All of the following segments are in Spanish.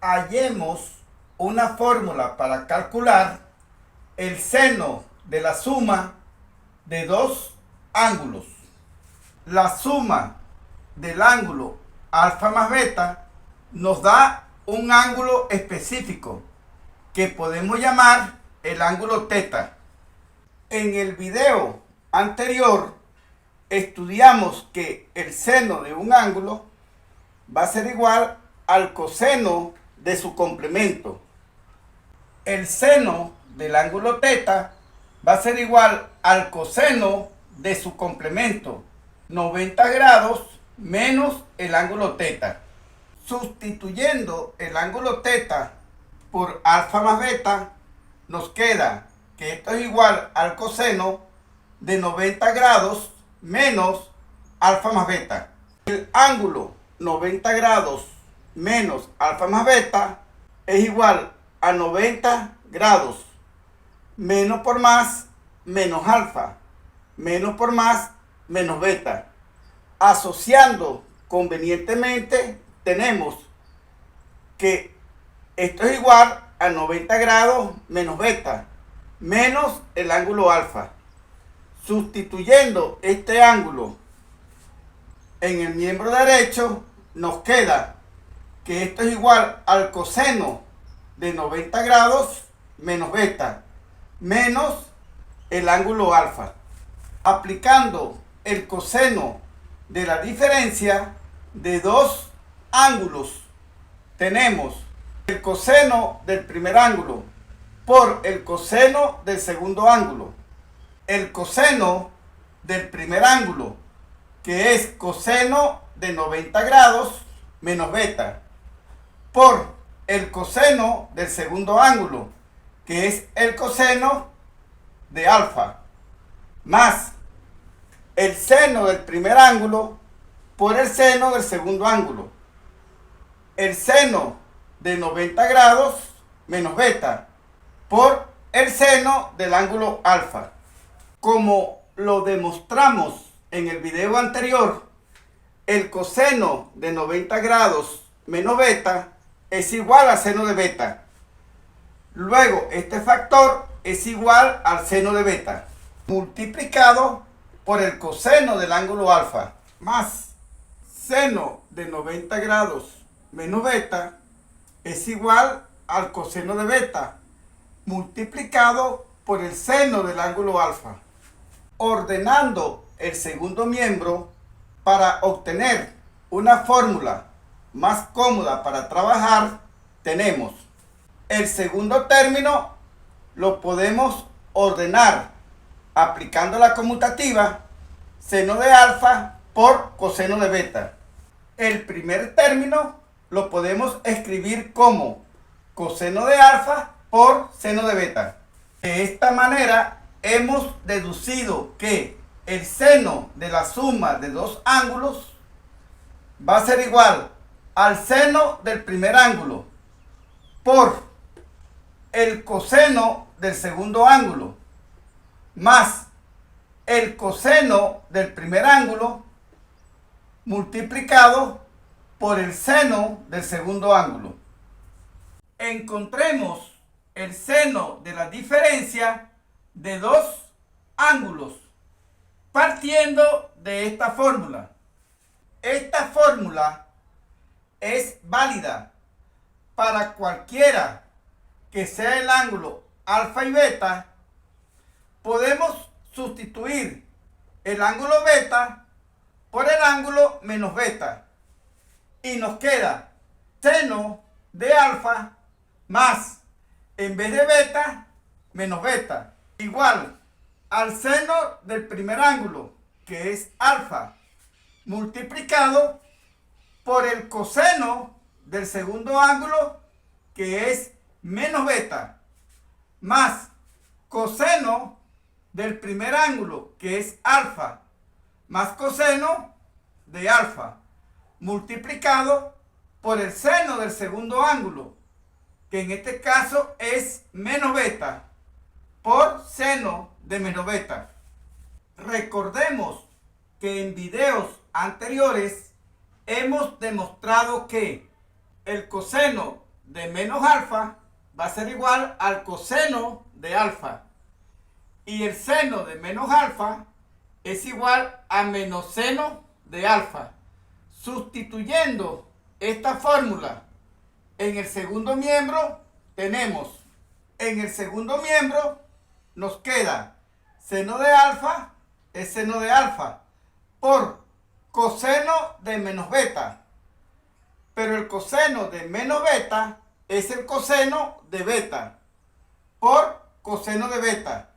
hallemos una fórmula para calcular el seno de la suma de dos ángulos. La suma del ángulo alfa más beta nos da un ángulo específico que podemos llamar el ángulo teta. En el video anterior estudiamos que el seno de un ángulo va a ser igual al coseno de su complemento. El seno del ángulo teta va a ser igual al coseno de su complemento, 90 grados menos el ángulo teta. Sustituyendo el ángulo teta por alfa más beta, nos queda que esto es igual al coseno de 90 grados menos alfa más beta. El ángulo 90 grados menos alfa más beta es igual a 90 grados menos por más menos alfa, menos por más menos beta. Asociando convenientemente tenemos que esto es igual a 90 grados menos beta menos el ángulo alfa. Sustituyendo este ángulo en el miembro derecho, nos queda que esto es igual al coseno de 90 grados menos beta menos el ángulo alfa. Aplicando el coseno de la diferencia de dos ángulos, tenemos el coseno del primer ángulo por el coseno del segundo ángulo. El coseno del primer ángulo, que es coseno de 90 grados menos beta, por el coseno del segundo ángulo, que es el coseno de alfa, más el seno del primer ángulo por el seno del segundo ángulo. El seno de 90 grados menos beta por el seno del ángulo alfa. Como lo demostramos en el video anterior, el coseno de 90 grados menos beta es igual al seno de beta. Luego, este factor es igual al seno de beta multiplicado por el coseno del ángulo alfa más seno de 90 grados menos beta es igual al coseno de beta multiplicado por el seno del ángulo alfa. Ordenando el segundo miembro para obtener una fórmula más cómoda para trabajar, tenemos el segundo término, lo podemos ordenar aplicando la conmutativa seno de alfa por coseno de beta. El primer término lo podemos escribir como coseno de alfa por seno de beta. De esta manera hemos deducido que el seno de la suma de dos ángulos va a ser igual al seno del primer ángulo por el coseno del segundo ángulo más el coseno del primer ángulo multiplicado por el seno del segundo ángulo. Encontremos el seno de la diferencia de dos ángulos partiendo de esta fórmula. Esta fórmula es válida para cualquiera que sea el ángulo alfa y beta. Podemos sustituir el ángulo beta por el ángulo menos beta y nos queda seno de alfa más, en vez de beta, menos beta, igual al seno del primer ángulo, que es alfa, multiplicado por el coseno del segundo ángulo, que es menos beta, más coseno del primer ángulo, que es alfa, más coseno de alfa, multiplicado por el seno del segundo ángulo, que en este caso es menos beta, por seno de menos beta. Recordemos que en videos anteriores hemos demostrado que el coseno de menos alfa va a ser igual al coseno de alfa. Y el seno de menos alfa es igual a menos seno de alfa. Sustituyendo esta fórmula en el segundo miembro, tenemos, en el segundo miembro nos queda seno de alfa es seno de alfa por coseno de menos beta. Pero el coseno de menos beta es el coseno de beta por coseno de beta.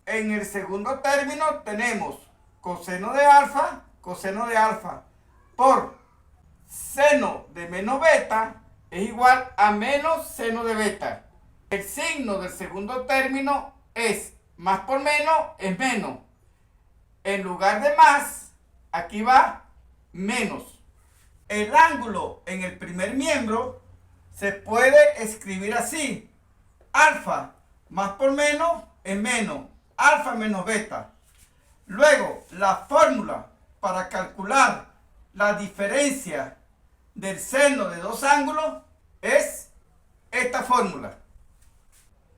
En el segundo término tenemos coseno de alfa por seno de menos beta es igual a menos seno de beta. El signo del segundo término es más por menos es menos. En lugar de más, aquí va menos. El ángulo en el primer miembro se puede escribir así. Alfa más por menos es menos. Alfa menos beta. Luego, la fórmula para calcular la diferencia del seno de dos ángulos es esta fórmula.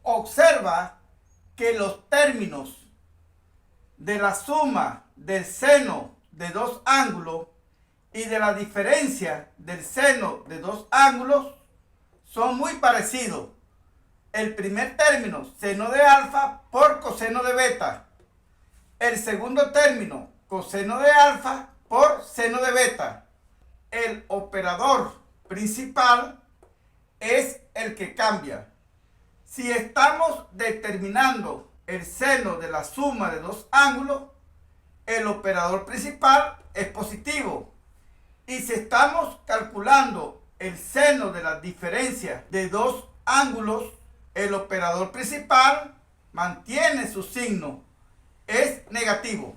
Observa que los términos de la suma del seno de dos ángulos y de la diferencia del seno de dos ángulos son muy parecidos. El primer término, seno de alfa por coseno de beta. El segundo término, coseno de alfa por seno de beta. El operador principal es el que cambia. Si estamos determinando el seno de la suma de dos ángulos, el operador principal es positivo. Y si estamos calculando el seno de la diferencia de dos ángulos, el operador principal mantiene su signo, es negativo.